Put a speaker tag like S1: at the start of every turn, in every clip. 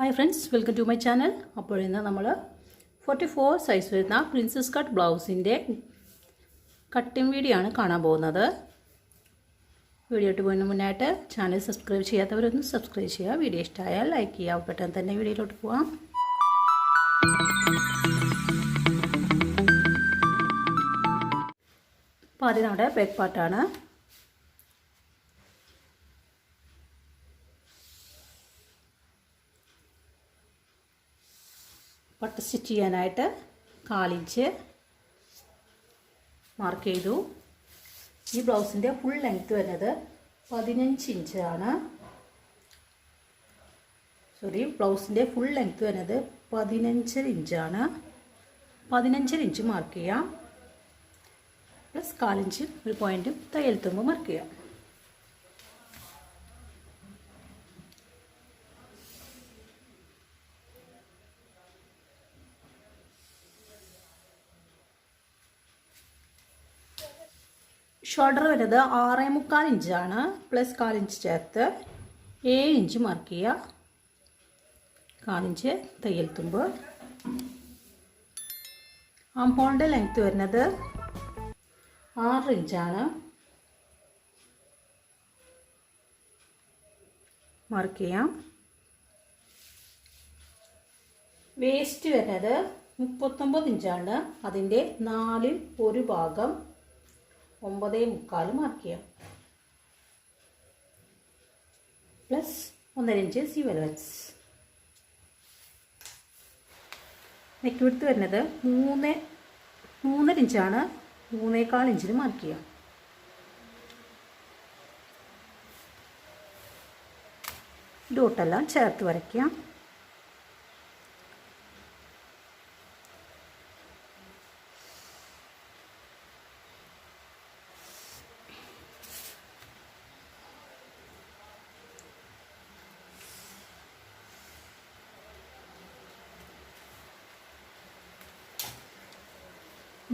S1: Hi friends, welcome to my channel. അപ്പോൾ ഇന്ന് നമ്മൾ 44 സൈസ് വരുന്ന പ്രിൻസസ് കട്ട് ബ്ലൗസിൻ്റെ കട്ടിംഗ് വീഡിയോ ആണ് കാണാൻ പോകുന്നത്. വീഡിയോ ഇട്ട് പോകുന്നതിന് മുന്നായിട്ട് ചാനൽ സബ്സ്ക്രൈബ് ചെയ്യാത്തവരൊന്ന് സബ്സ്ക്രൈബ് ചെയ്യുക. വീഡിയോ ഇഷ്ടമായാൽ ലൈക്ക് ചെയ്യുക. പെട്ടെന്ന് തന്നെ വീഡിയോയിലോട്ട് പോകാം. അപ്പോൾ ആദ്യം നമ്മുടെ ബാക്ക് പാർട്ടാണ്. പട്ട് സ്റ്റിച്ച് ചെയ്യാനായിട്ട് 1/4 ഇഞ്ച് മാർക്ക് ചെയ്തു. ഈ ബ്ലൗസിൻ്റെ ഫുൾ ലെങ്ത്ത് വരുന്നത് 15 ഇഞ്ചാണ്. ബ്ലൗസിൻ്റെ ഫുൾ ലെങ്ത്ത് വരുന്നത് 15 ഇഞ്ചാണ്. 15 ഇഞ്ച് മാർക്ക് ചെയ്യാം. പ്ലസ് 1/4 ഇഞ്ച് ഒരു പോയിൻറ്റും തയ്യൽ തുമ്പ് മാർക്ക് ചെയ്യാം. ഷോൾഡർ വരുന്നത് 6.25 ഇഞ്ചാണ്. പ്ലസ് 1/4 ഇഞ്ച് ചേർത്ത് 7 ഇഞ്ച് മാർക്ക് ചെയ്യുക. 1/4 ഇഞ്ച് തയ്യൽ തുമ്പ്. ആംഹോളിൻ്റെ ലെങ്ത്ത് വരുന്നത് 6 ഇഞ്ചാണ്. മാർക്ക് ചെയ്യാം. വേസ്റ്റ് വരുന്നത് 39 ഇഞ്ചാണ്. അതിൻ്റെ 1/4 ഭാഗം 9.25 മാർക്ക് ചെയ്യാം. Plus 1.5 inch seam allowance. Neck width വരുന്നത് 3.5 ഇഞ്ചാണ്. 3.25 ഇഞ്ചിന് മാർക്ക് ചെയ്യാം. ഡോട്ടെല്ലാം ചേർത്ത് വരയ്ക്കാം.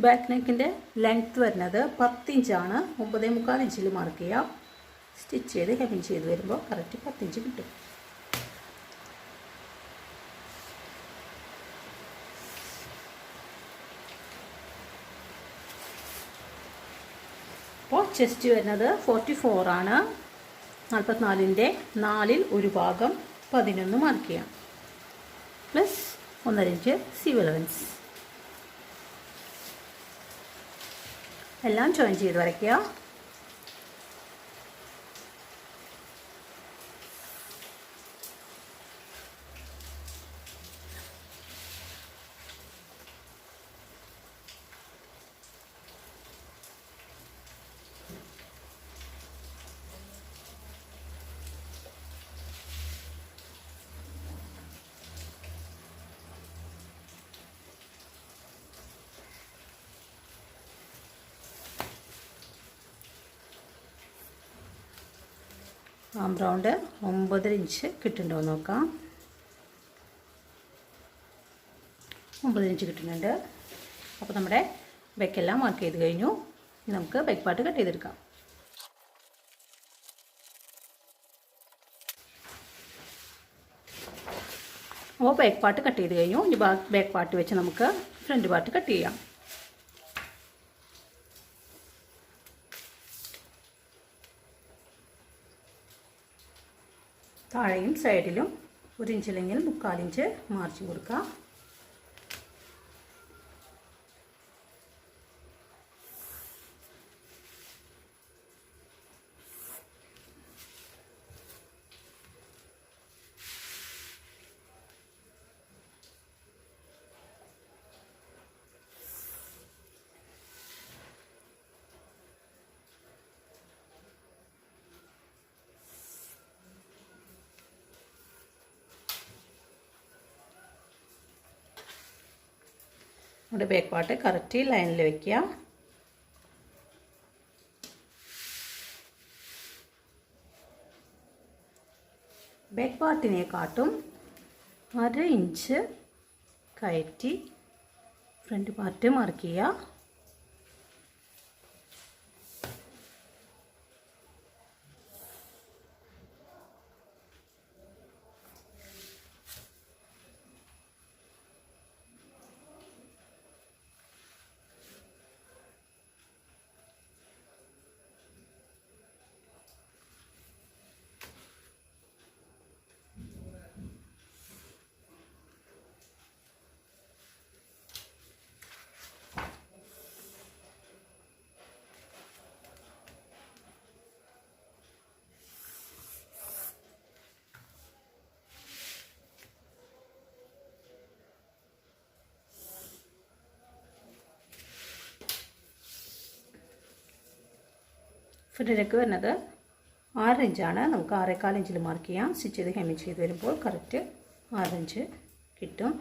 S1: ബാക്ക് നെക്കിൻ്റെ ലെങ്ത്ത് വരുന്നത് 10 ഇഞ്ചാണ്. 9.25 ഇഞ്ചിൽ മാർക്ക് ചെയ്യാം. സ്റ്റിച്ച് ചെയ്ത് ഹെമിൻ ചെയ്ത് വരുമ്പോൾ കറക്റ്റ് 10 ഇഞ്ച് കിട്ടും. അപ്പോൾ ചെസ്റ്റ് വരുന്നത് 44 ആണ്. 44ൻ്റെ 1/4 ഭാഗം 11 മാർക്ക് ചെയ്യാം. Plus 1.5 inch seam allowance. എല്ലാം ജോയിൻ ചെയ്ത് വരയ്ക്കുക. ആം റൗണ്ട് 9.5 ഇഞ്ച് കിട്ടുന്നുണ്ടോ നോക്കാം. 9 ഇഞ്ച് കിട്ടുന്നുണ്ട്. അപ്പോൾ നമ്മുടെ ബെക്കെല്ലാം മാർക്ക് ചെയ്ത് കഴിഞ്ഞു. ഇനി നമുക്ക് ബെക്ക് പാർട്ട് കട്ട് ചെയ്തെടുക്കാം. അപ്പോൾ ബാക്ക് പാർട്ട് കട്ട് ചെയ്ത് കഴിഞ്ഞു. ഇനി ബാക്ക് പാർട്ട് വെച്ച് നമുക്ക് ഫ്രണ്ട് പാർട്ട് കട്ട് ചെയ്യാം. താഴെയും സൈഡിലും 1 ഇഞ്ച് അല്ലെങ്കിൽ 3/4 ഇഞ്ച് മാർജിൻ കൊടുക്കാം. നമ്മുടെ ബാക്ക് പാർട്ട് കറക്റ്റ് ലൈനിൽ വയ്ക്കുക. ബാക്ക് പാർട്ടിനെക്കാട്ടും 1/2 ഇഞ്ച് കയറ്റി ഫ്രണ്ട് പാർട്ട് മാർക്ക് ചെയ്യുക. ഫ്രണ്ടിലേക്ക് വരുന്നത് 6 ഇഞ്ചാണ്. നമുക്ക് 6.25 ഇഞ്ചിൽ മാർക്ക് ചെയ്യാം. സ്റ്റിച്ച് ചെയ്ത് ഹെമ്മിങ് ചെയ്ത് വരുമ്പോൾ കറക്റ്റ് 6 ഇഞ്ച് കിട്ടും.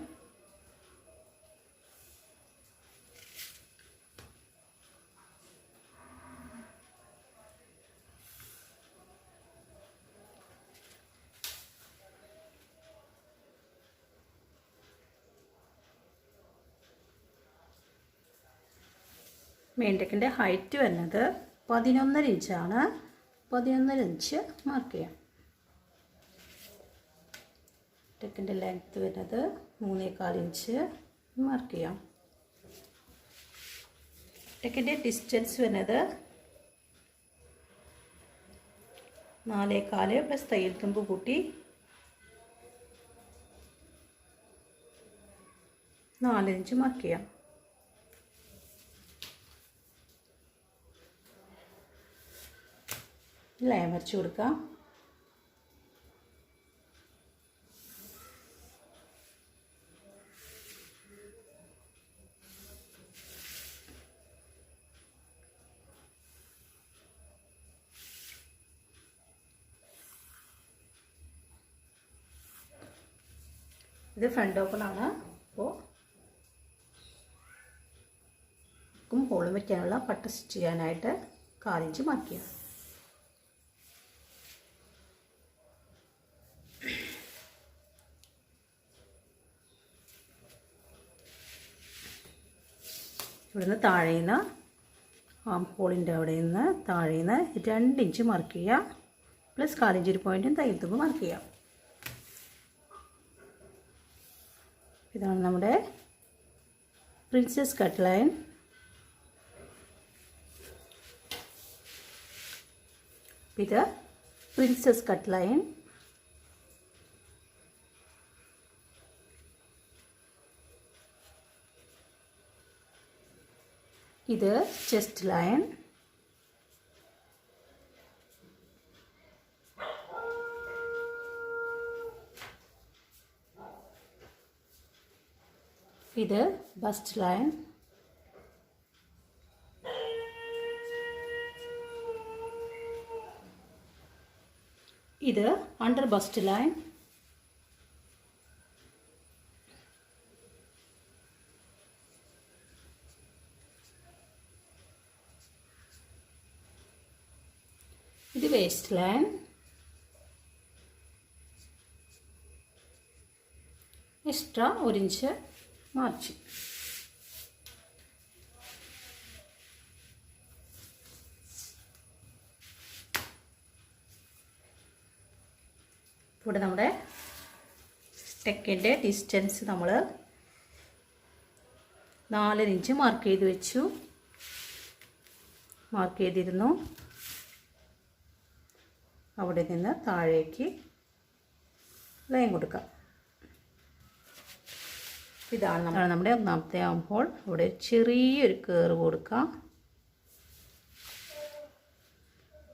S1: മെയിൻ ടെക്കിൻ്റെ ഹൈറ്റ് വരുന്നത് 11.5 ഇഞ്ചാണ്. 11.5 ഇഞ്ച് മാർക്ക് ചെയ്യാം. ടെക്കിൻ്റെ ലെങ്ത്ത് വരുന്നത് 3.25 ഇഞ്ച് മാർക്ക് ചെയ്യാം. ടെക്കിൻ്റെ ഡിസ്റ്റൻസ് വരുന്നത് 4.25 പ്ലസ് തയ്യൽ തുമ്പ് കൂട്ടി 4 ഇഞ്ച് മാർക്ക് ചെയ്യാം. ലൈൻ വരച്ച് കൊടുക്കാം. ഇത് ഫ്രണ്ട് ഓപ്പൺ ആണ്. അപ്പോൾ ഹോളും വയ്ക്കാനുള്ള പട്ട സ്റ്റിച്ച് ചെയ്യാനായിട്ട് 4 ഇഞ്ച് മാർക്ക് ചെയ്യാം. ഇവിടുന്ന് താഴെ നിന്ന് ആം ഹോളിൻ്റെ അവിടെ നിന്ന് താഴെ നിന്ന് 2 ഇഞ്ച് മാർക്ക് ചെയ്യുക. പ്ലസ് 4 ഇഞ്ച് ഒരു പോയിൻറ്റും തയ്യൽ തുമ്പ് മാർക്ക് ചെയ്യാം. ഇതാണ് നമ്മുടെ പ്രിൻസസ് കട്ട് ലൈൻ. ഇത് പ്രിൻസസ് കട്ട് ലൈൻ. ഇത് ചെസ്റ്റ് ലൈൻ. ഇത് ബസ്റ്റ് ലൈൻ. ഇത് അണ്ടർ ബസ്റ്റ് ലൈൻ. ഇത് waste line. Extra 1 inch margin. ഇവിടെ നമ്മുടെ ടെക്കിൻ്റെ ഡിസ്റ്റൻസ് നമ്മൾ 4 ഇഞ്ച് മാർക്ക് ചെയ്ത് വെച്ചു. മാർക്ക് ചെയ്തിരുന്നു. അവിടെ നിന്ന് താഴേക്ക് ലൈൻ കൊടുക്കാം. ഇതാണ് നമ്മുടെ ഒന്നാമത്തെ ആം ഹോൾ. ഇവിടെ ചെറിയൊരു കർവ് കൊടുക്കാം.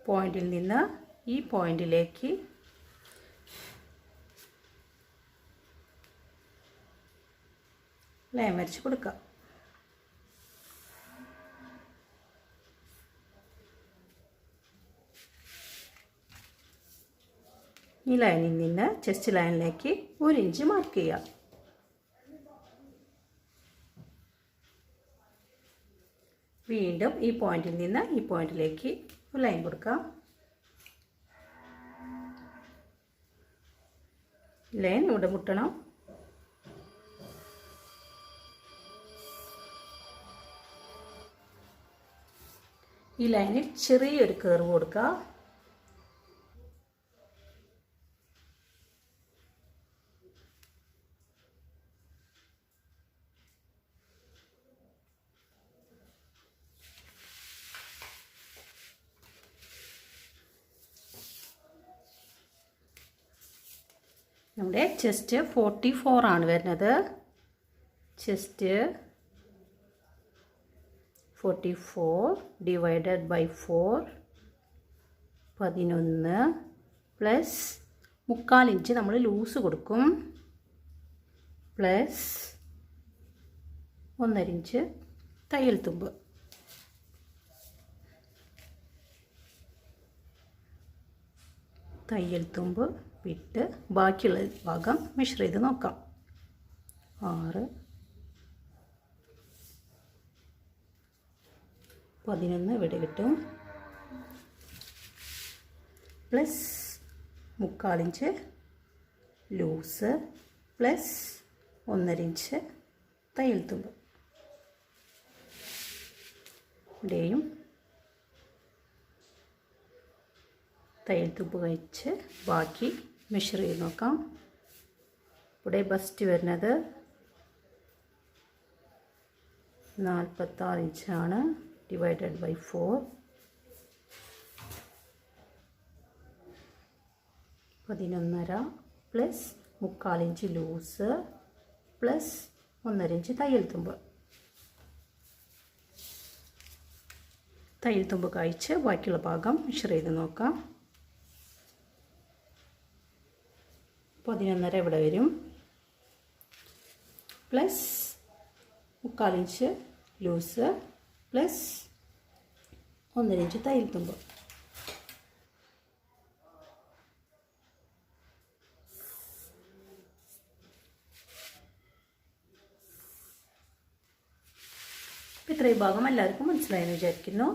S1: പോയിന്റിൽ നിന്ന് ഈ പോയിന്റിലേക്ക് ലൈൻ വരച്ച് കൊടുക്കാം. ഈ ലൈനിൽ നിന്ന് ചെസ്റ്റ് ലൈനിലേക്ക് 1 ഇഞ്ച് മാർക്ക് ചെയ്യാം. വീണ്ടും ഈ പോയിന്റിൽ നിന്ന് ഈ പോയിന്റിലേക്ക് ഒരു ലൈൻ കൊടുക്കാം. ലൈൻ ഇവിടെ മുട്ടണം. ഈ ലൈനിൽ ചെറിയൊരു കർവ് കൊടുക്കുക. നമ്മുടെ ചെസ്റ്റ് 44 ആണ് വരുന്നത്. Chest 44 divided by 4 11 plus 3/4 inch നമ്മൾ ലൂസ് കൊടുക്കും. പ്ലസ് 1.5 ഇഞ്ച് തയ്യൽ തുമ്പ്. തയ്യൽ തുമ്പ് വിട്ട് ബാക്കിയുള്ള ഭാഗം മെഷർ ചെയ്ത് നോക്കാം. 6, 11 ഇവിടെ കിട്ടും. Plus 3/4 inch loose plus 1.5 inch തയ്യൽ തുമ്പ്. ഇവിടെയും തയ്യൽ തുമ്പ് കഴിച്ച് ബാക്കി മെഷർ ചെയ്ത് നോക്കാം. ഇവിടെ ബസ്റ്റ് വരുന്നത് 46 ഇഞ്ചാണ്. Divided by 4, 11.5 plus 3/4 inch loose plus 1.5 inch തയ്യൽ തുമ്പ്. തയ്യൽ തുമ്പ് കഴിച്ച് ബാക്കിയുള്ള ഭാഗം മെഷർ ചെയ്ത് നോക്കാം. 11.5 ഇവിടെ വരും. Plus 3/4 inch loose plus 1.5 inch തയ്യൽ തുമ്പ്. ഇത്രയും ഭാഗം എല്ലാവർക്കും മനസ്സിലായെന്ന് വിചാരിക്കുന്നു.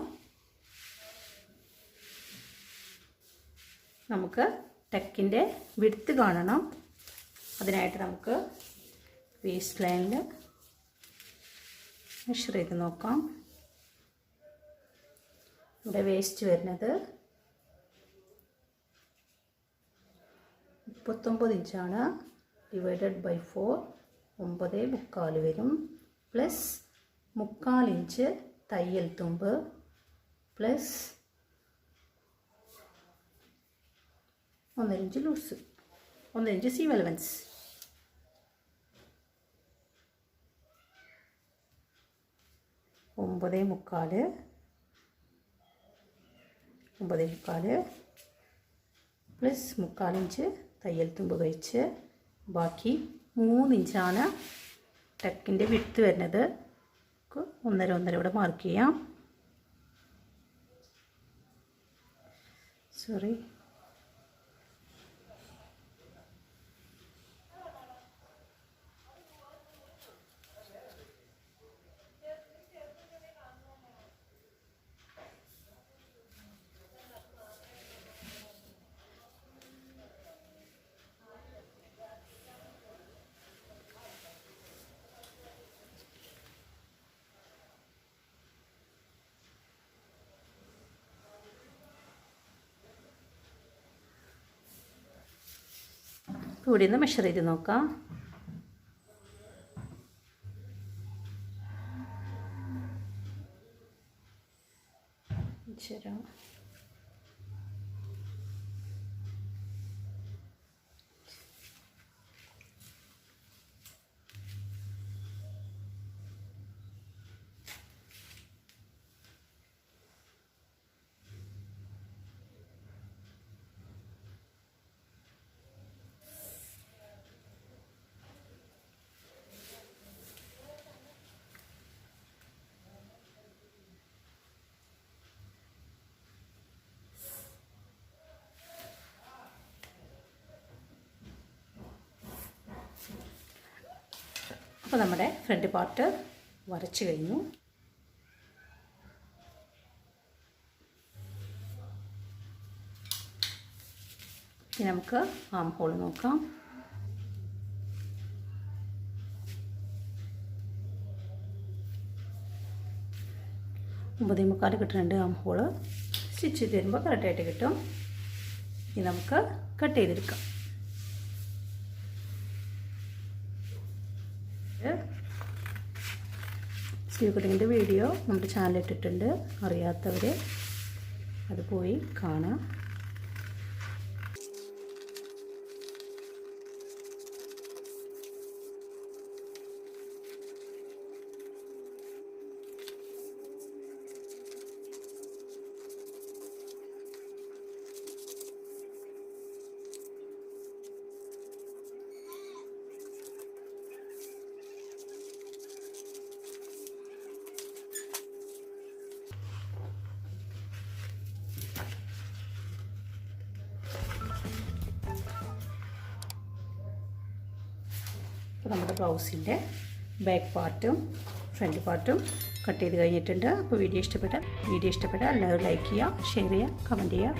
S1: നമുക്ക് ടെക്കിൻ്റെ വിഡ്ത്ത് കാണണം. അതിനായിട്ട് നമുക്ക് വേസ്റ്റ് ലൈനിൽ മെഷർ ചെയ്ത് നോക്കാം. ഇവിടെ വേസ്റ്റ് വരുന്നത് 39 ഇഞ്ചാണ്. ഡിവൈഡഡ് ബൈ 4, 9.25 വരും. പ്ലസ് 3/4 ഇഞ്ച് തയ്യൽ തുമ്പ് plus 1.5 inch loose, 1.5 inch seam allowance. ഒമ്പതേ മുക്കാല് പ്ലസ് 3/4 ഇഞ്ച് തയ്യൽ തുമ്പ് കഴിച്ച് ബാക്കി 3 ഇഞ്ചാണ് ടെക്കിൻ്റെ വിഡ്ത്ത് വരുന്നത്. 1.5 ഇവിടെ മാർക്ക് ചെയ്യാം. സോറി, ഇവിടെ നിന്ന് മെഷർ ചെയ്ത് നോക്കാം. ശരി, അപ്പോൾ നമ്മുടെ ഫ്രണ്ട് പാർട്ട് വരച്ച് കഴിഞ്ഞു. ഇനി നമുക്ക് ആം ഹോൾ നോക്കാം. ഒമ്പതേ മുക്കാൽ കിട്ടുന്നുണ്ട് ആം ഹോള്. സ്റ്റിച്ച് ചെയ്ത് വരുമ്പോൾ കറക്റ്റായിട്ട് കിട്ടും. ഇനി നമുക്ക് കട്ട് ചെയ്തെടുക്കാം. സ്ലീവ് കട്ടിങ്ങിൻ്റെ വീഡിയോ നമ്മുടെ ചാനലിൽ ഇട്ടിട്ടുണ്ട്. അറിയാത്തവർ അത് പോയി കാണാം. അപ്പോൾ നമ്മുടെ ബ്ലൗസിൻ്റെ ബാക്ക് പാർട്ടും ഫ്രണ്ട് പാർട്ടും കട്ട് ചെയ്ത് കഴിഞ്ഞിട്ടുണ്ട്. അപ്പോൾ വീഡിയോ ഇഷ്ടപ്പെട്ടാൽ എല്ലാവരും ലൈക്ക് ചെയ്യുക, ഷെയർ ചെയ്യുക, കമൻറ്റ് ചെയ്യുക.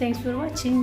S1: Thanks for watching.